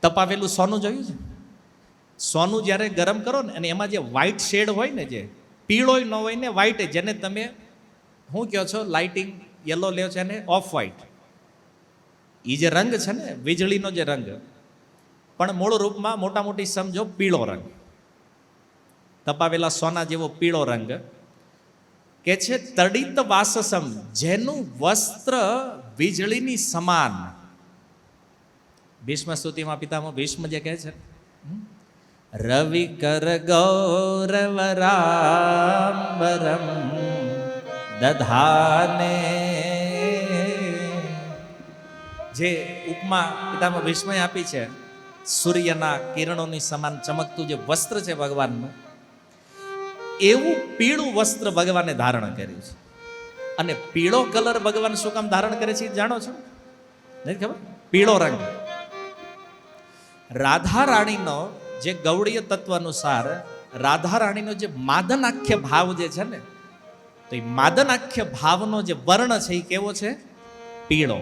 તપાવેલું સોનું જોયું છે? સોનું જ્યારે ગરમ કરો ને અને એમાં જે વ્હાઇટ શેડ હોય ને, જે પીળોય ન હોય ને વ્હાઇટ, જેને તમે શું કહો છો, લાઇટિંગ યલો લ્યો છે ને ઓફ વ્હાઇટ, એ જે રંગ છે ને વીજળીનો જે રંગ, પણ મૂળ રૂપમાં મોટા મોટી સમજો પીળો રંગ, તપાવેલા સોના જેવો પીળો રંગ. કે છે તડિત વાસસમ, જેનું વસ્ત્ર વીજળીની સમાન. ભીષ્મ સ્તુતિમાં પિતામહ ભીષ્મ જે કહે છે, રવિ કર ગૌરવરાંબરમ દધાને, જે ઉપમા પિતામહ ભીષ્મએ આપી છે, સૂર્યના કિરણોની સમાન ચમકતું જે વસ્ત્ર છે ભગવાનનું, એવું પીળું વસ્ત્ર ભગવાને ધારણ કર્યું છે. અને પીળો કલર ભગવાન શું કામ ધારણ કરે છે જાણો છો? નથી ખબર? પીળો રંગ રાધા રાણીનો, જે ગૌડીય તત્વ અનુસાર રાધા રાણીનો જે માદનાખ્ય ભાવ જે છે ને, તો એ માદનાખ્ય ભાવનો જે વર્ણ છે એ કેવો છે? પીળો,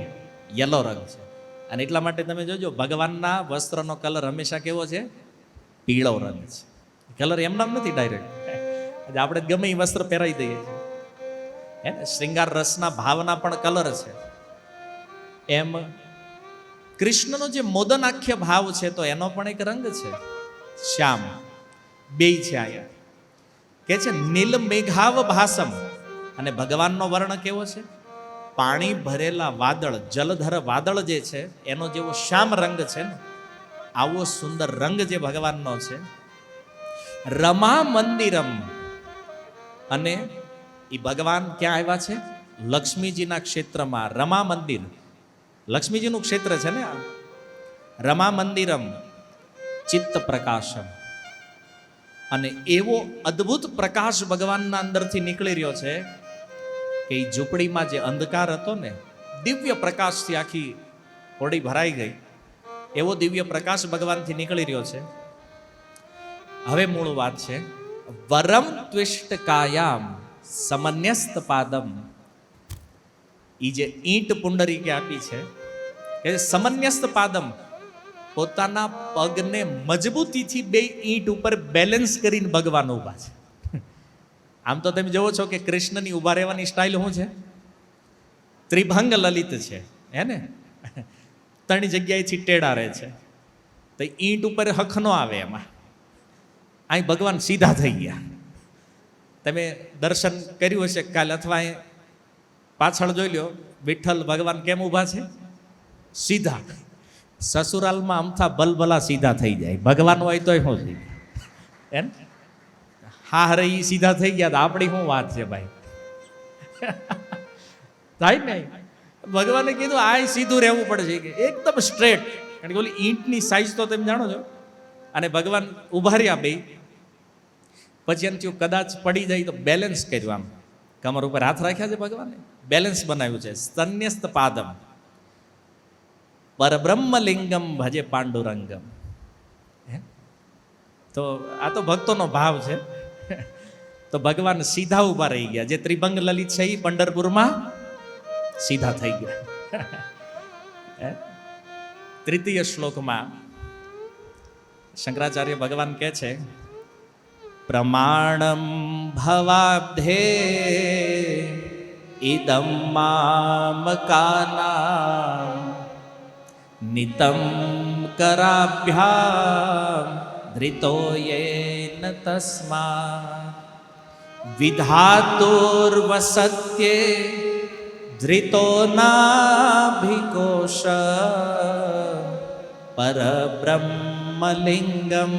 યલો રંગ છે. અને એટલા માટે તમે જોજો ભગવાનના વસ્ત્રનો કલર હંમેશા કેવો છે? પીળો રંગ છે. કલર એમનામ નથી ડાયરેક્ટ, આપણે ગમે એ વસ્ત્ર પહેરાવી દઈએ છીએ. હે ને, શ્રૃંગાર રસના ભાવના પણ કલર છે. એમ કૃષ્ણનો જે મોદનાખ્ય ભાવ છે તો એનો પણ એક રંગ છે શ્યામ. બેય છે આયા. કે છે નીલ મેઘાવ ભાસમ. અને ભગવાનનો વર્ણ કેવો છે? પાણી ભરેલા વાદળ, જલધર વાદળ જે છે એનો જેવો શ્યામ રંગ છે ને, આવો સુંદર રંગ જે ભગવાનનો છે. રમા મંદિરમ, અને એ ભગવાન ક્યાં આવ્યા છે? લક્ષ્મીજીના ક્ષેત્રમાં. રમા મંદિર લક્ષ્મીજીનું ક્ષેત્ર છે ને આ. રમા મંદિરમ ચિત્ત પ્રકાશમ, અને એવો અદ્ભુત પ્રકાશ ભગવાનના અંદરથી નીકળી રહ્યો છે કે એ ઝૂંપડીમાં જે અંધકાર હતો ને, દિવ્ય પ્રકાશથી આખી હોડી ભરાઈ ગઈ. એવો દિવ્ય પ્રકાશ ભગવાનથી નીકળી રહ્યો છે. હવે મૂળ વાત છે, વરમ ત્વિષ્ટ કાયામ સમન્યસ્ત પાદમ. એ જે ઈંટ પુંડરીકે આપી છે કે સમન્યસ્ત પાદમ, પોતાના પગને મજબૂતીથી બે ઈંટ ઉપર બેલેન્સ કરીને ભગવાન ઊભા છે. આમ તો તમે જોવો છો કે કૃષ્ણની ઊભા રહેવાની સ્ટાઇલ શું છે? ત્રિભંગ લલિત છે, હે ને? ત્રણ જગ્યાએથી ટેડા રહે છે. તો ઈંટ ઉપર હક ન આવે એમાં. અહીં ભગવાન સીધા થઈ ગયા. તમે દર્શન કર્યું હશે કાલે, અથવા અહીં પાછળ જોઈ લો, વિઠ્ઠલ ભગવાન કેમ ઊભા છે? સીધા. સસુરાલમાં અમથા ભલભલા સીધા થઈ જાય, ભગવાન હોય તોય શું થઈ જાય? એમ હા હરે ઈ સીધા થઈ ગયા, તો આપણી શું વાત છે ભાઈ? થાય ને, ભગવાને કીધું આ સીધું રહેવું પડે છે, એકદમ સ્ટ્રેટ. કારણ કે ઓલી ઈંટની સાઈઝ તો તમે જાણો છો. અને ભગવાન ઉભા રહ્યા બે, પછી એમ થયું કદાચ પડી જાય તો બેલેન્સ કર્યું, આમ કમર ઉપર હાથ રાખ્યા છે ભગવાને, બેલેન્સ બનાવ્યું છે. સ્તન્યસ્ત પાદમ પરબ્રહ્મલિંગમ ભજે પાંડુરંગમ. તો આ તો ભક્તોનો ભાવ છે. તો ભગવાન સીધા ઉભા રહી ગયા. જે ત્રિભંગ લલિત છે એ પંઢરપુરમાં સીધા થઈ ગયા. તૃતીય શ્લોકમાં શંકરાચાર્ય ભગવાન કહે છે, પ્રમાણમ ભવાબ્ધે ઇદમ મામકાના નિતમ કરાભ્યામ ધૃતો યેન તસ્મા વિધાતુર્વસત્યે ધૃતો નાભિકોશ પરબ્રહ્મલિંગમ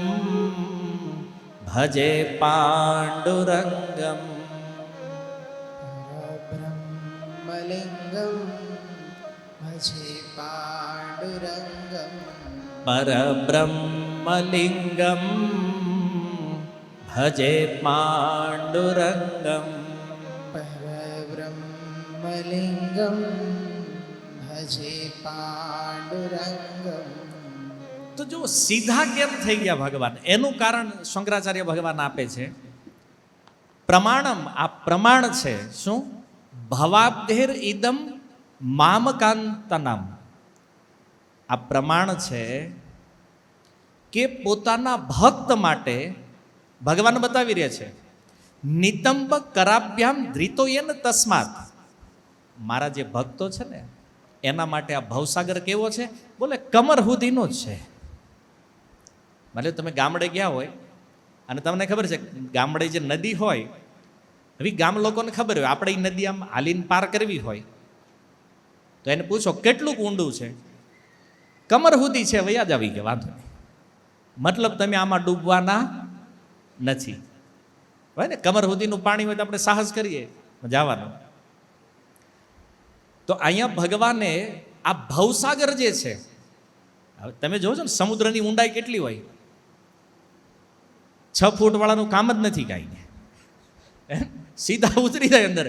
ભજે પાંડુરંગમ. પરબ્રહ્મલિંગમ ભજે પાંડુરંગમ. પરબ્રહ્મલિંગમ ભજે પાંડુરંગમ. પરબ્રહ્મલિંગમ ભજે પાંડુરંગમ. તો જો સીધા કેમ થઈ ગયા ભગવાન, એનું કારણ શંકરાચાર્ય ભગવાન આપે છે. પ્રમાણમ, આ પ્રમાણ છે. શું? ભવાબ્ધેર ઇદમ મામકાંતનમ આ પ્રમાણ છે કે પોતાના ભક્ત માટે ભગવાન બતાવી રહ્યા છે નિતંબ કરાભ્યામ ધ્રિતો એન તસ્માત. મારા જે ભક્તો છે ને એના માટે આ ભવસાગર કેવો છે? બોલે કમર સુધીનો જ છે. ભલે તમે ગામડે ગયા હોય અને તમને ખબર છે ગામડે જે નદી હોય, હવે ગામ લોકોને ખબર હોય આપણે એ નદી આમ હાલીને પાર કરવી હોય તો એને પૂછો કેટલું ઊંડું છે, કમર સુધી છે, વયા જ આવી ગયા, વાંધો નહીં. મતલબ તમે આમાં ડૂબવાના નથી. હોય ને કમર સુધીનું પાણી હોય તો આપણે સાહસ કરીએ જવાનું. તો અહીંયા ભગવાને આ ભવસાગર જે છે, હવે તમે જોવો છો ને સમુદ્રની ઊંડાઈ કેટલી હોય, 6 ફૂટ વાળાનું કામ જ નથી કાંઈ, સીધા ઉતરી જાય અંદર.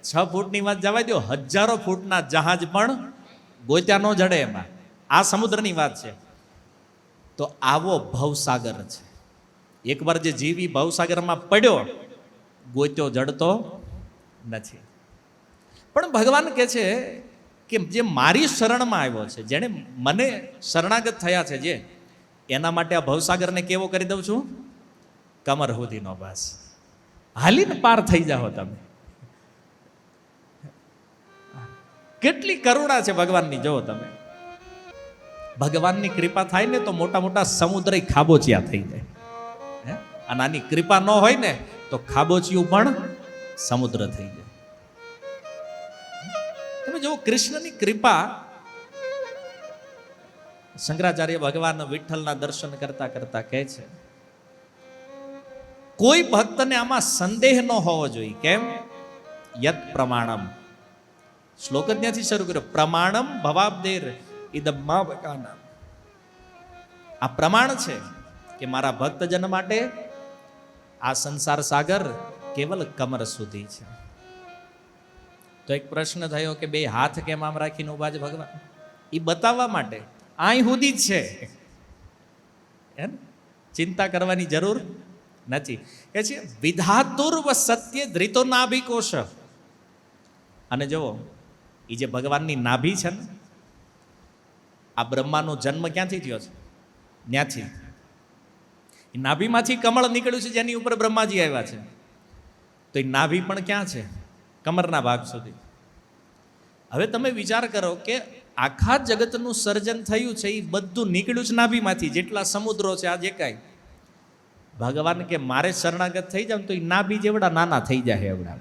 6 ફૂટની વાત જવા દો, હજારો ફૂટના જહાજ પણ ગોત્યા ન જડે એમાં. આ સમુદ્રની વાત છે. તો આવો ભવસાગર છે. એકવાર જે જીવી ભવસાગરમાં પડ્યો ગોત્યો જડતો નથી. પણ ભગવાન કહે છે કે જે મારી શરણમાં આવ્યો છે, જેણે મને શરણાગત થયા છે, જે એના માટે આ ભવસાગરને કેવો કરી દઉં છું? કમર સુધીનો. બસ હાલીને પાર થઈ જાઓ તમે. કેટલી કરુણા છે ભગવાનની, જુઓ તમે. ભગવાનની કૃપા થાય ને તો મોટા મોટા સમુદ્ર ખાબોચિયા થઈ જાય. અને આની કૃપા ન હોય ને તો ખાબોચિયું પણ સમુદ્ર થઈ જાય. તમે જુઓ કૃષ્ણની કૃપા. શંકરાચાર્ય ભગવાન વિઠ્ઠલના દર્શન કરતા કરતા કહે છે કોઈ ભક્તને આમાં સંદેહ ન હોવો જોઈએ. કેમ? યત પ્રમાણમ. શ્લોક જ ત્યાંથી શરૂ કર્યો. પ્રમાણમ ભવાબ્દેર ઇદમ્મા બકાના. આ પ્રમાણ છે કે મારા ભક્તજન માટે આ સંસાર સાગર કેવલ કમર સુધી છે. તો એક પ્રશ્ન થયો કે બે હાથ કેમ આમ રાખીને ઉભા છે ભગવાન? એ બતાવવા માટે અહીં સુધી જ છે, એમ ચિંતા કરવાની જરૂર નથી. કે છે વિધાતુર્વ સત્ય ધૃતો નાભી કોશ. અને જુઓ એ જે ભગવાનની નાભી છે ને, આ બ્રહ્માનો જન્મ ક્યાંથી થયો છે? ત્યાંથી. એ નાભીમાંથી કમળ નીકળ્યું છે જેની ઉપર બ્રહ્માજી આવ્યા છે. તો એ નાભી પણ ક્યાં છે? કમરના ભાગ સુધી. હવે તમે વિચાર કરો કે આખા જગતનું સર્જન થયું છે એ બધું નીકળ્યું છે નાભીમાંથી. જેટલા સમુદ્રો છે આ જે કાંઈ, ભગવાન કે મારે શરણાગત થઈ જાવ તો એ નાભી જેવડા નાના થઈ જાય. એવડા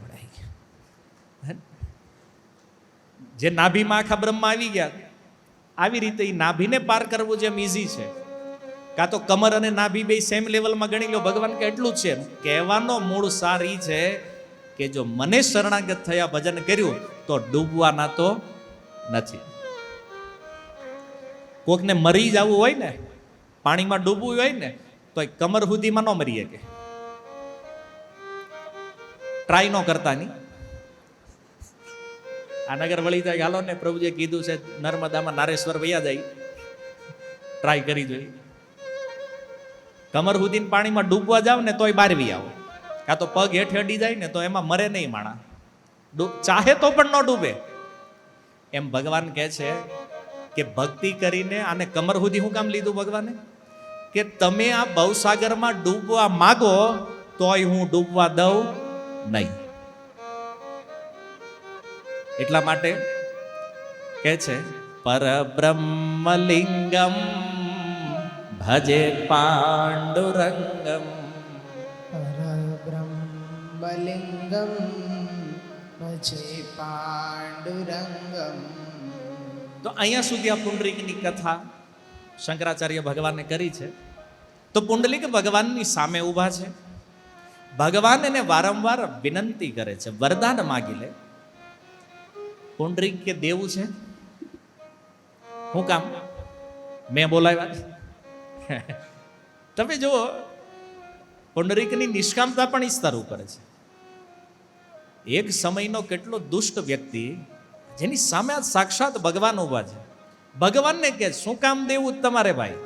જે નાભીમાં આખા બ્રહ્મા આવી ગયા, આવી રીતે એ નાભીને પાર કરવું જેમ ઈઝી છે, કાં તો કમર અને નાભી બે સેમ લેવલમાં ગણી લો. ભગવાન કે એટલું જ છે. કહેવાનો મૂળ સાર એ છે કે જો મને શરણાગત થયા, ભજન કર્યું તો ડૂબવાના તો નથી. કોકને મરી જવું હોય ને, પાણીમાં ડૂબવું હોય ને, તો કમર સુધીમાં ન મરી શકે. ટ્રાય ન કરતા નહીં. આ નગર વળી જાય, હાલો ને પ્રભુજીએ કીધું છે નર્મદામાં નારેશ્વર વયા જાય, ટ્રાય કરી જોઈએ. કમર સુધીને પાણીમાં ડૂબવા જાવ ને તોય બારવી આવો, કાં તો પગ હેઠે અડી જાય ને તો એમાં મરે નહીં માણા. ચાહે તો પણ ન ડૂબે. એમ ભગવાન કહે છે કે ભક્તિ કરીને આને કમર સુધી શું કામ લીધું ભગવાને? કે તમે આ ભવસાગરમાં ડૂબવા માગો તોય હું ડૂબવા દઉં નહીં. એટલા માટે કહે છે પરબ્રહ્મલિંગમ ભજે પાંડુરંગમ. પરબ્રહ્મલિંગમ ભજે પાંડુરંગમ. તો અહીંયા સુધી આ પુંડરીકની કથા શંકરાચાર્ય ભગવાને કરી છે. તો પુંડલિક ભગવાનની સામે ઊભા છે. ભગવાન એને વારંવાર વિનંતી કરે છે, વરદાન માગી લે. પુંડરીક કે દેવું છે, શું કામ મેં બોલાવ્યા? તમે જુઓ પુંડરીકની નિષ્કામતા પણ ઇસ્તારું કરે છે. એક સમયનો કેટલો દુષ્ટ વ્યક્તિ જેની સામે આ સાક્ષાત ભગવાન ઊભા છે. ભગવાનને કે શું કામ દેવું તમારે ભાઈ?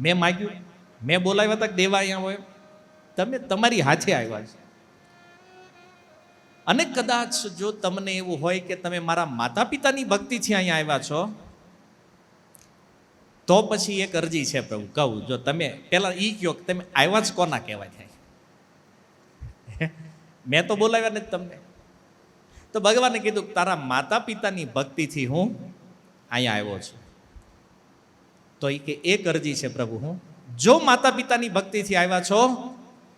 મેં માગ્યું, મેં બોલાવ્યા તક દેવા અહીંયા હોય, તમે તમારી હાથે આવ્યા છે. અને કદાચ જો તમને એવું હોય કે તમે મારા માતા પિતાની ભક્તિથી અહીંયા આવ્યા છો, તો પછી એક અરજી છે પ્રભુ, કહું જો તમે પેલા ઈ કયો કે તમે આવ્યા જ કોના કહેવાય થાય? મેં તો બોલાવ્યા નથી તમને. તો ભગવાને કીધું તારા માતા પિતાની ભક્તિથી હું અહીંયા આવ્યો છું. તો એ કે એક અરજી છે પ્રભુ, હું જો માતા પિતાની ભક્તિથી આવ્યા છો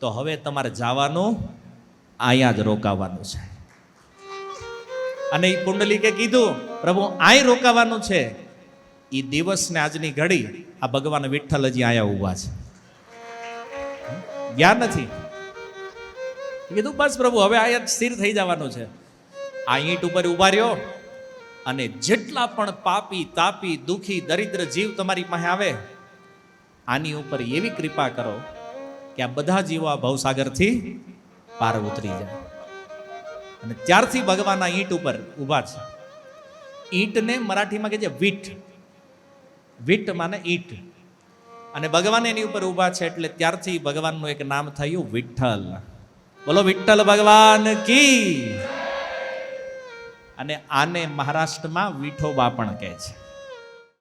તો હવે તમારે જવાનું અહીંયા જ રોકાવાનું છે. અને એ પુંડલીકે કીધું પ્રભુ અહીં રોકાવાનું છે. એ દિવસ ને આજની ઘડી આ ભગવાન વિઠ્ઠલ હજી અહીંયા ઊભા છે, ગયા નથી. કીધું બસ પ્રભુ હવે અહીંયા સ્થિર થઈ જવાનું છે. આ ઈંટ ઉપર ઉભા રહ્યો અને જેટલા પણ પાપી તાપી દુખી દરિદ્ર જીવ તમારી પાસે આવે, આની ઉપર એવી કૃપા કરો કે આ બધા જીવો આ ભવસાગરથી પાર ઉતરી જાય. અને ત્યારથી ભગવાન આ ઈંટ ઉપર ઊભા છે. ઈંટને મરાઠીમાં કહે છે વીટ. વીટ માને ઈંટ. અને ભગવાન એની ઉપર ઊભા છે એટલે ત્યારથી ભગવાનનું એક નામ થયું વિઠ્ઠલ. બોલો વિઠ્ઠલ ભગવાન કી. અને આને મહારાષ્ટ્રમાં વિઠોબા પણ કહે છે.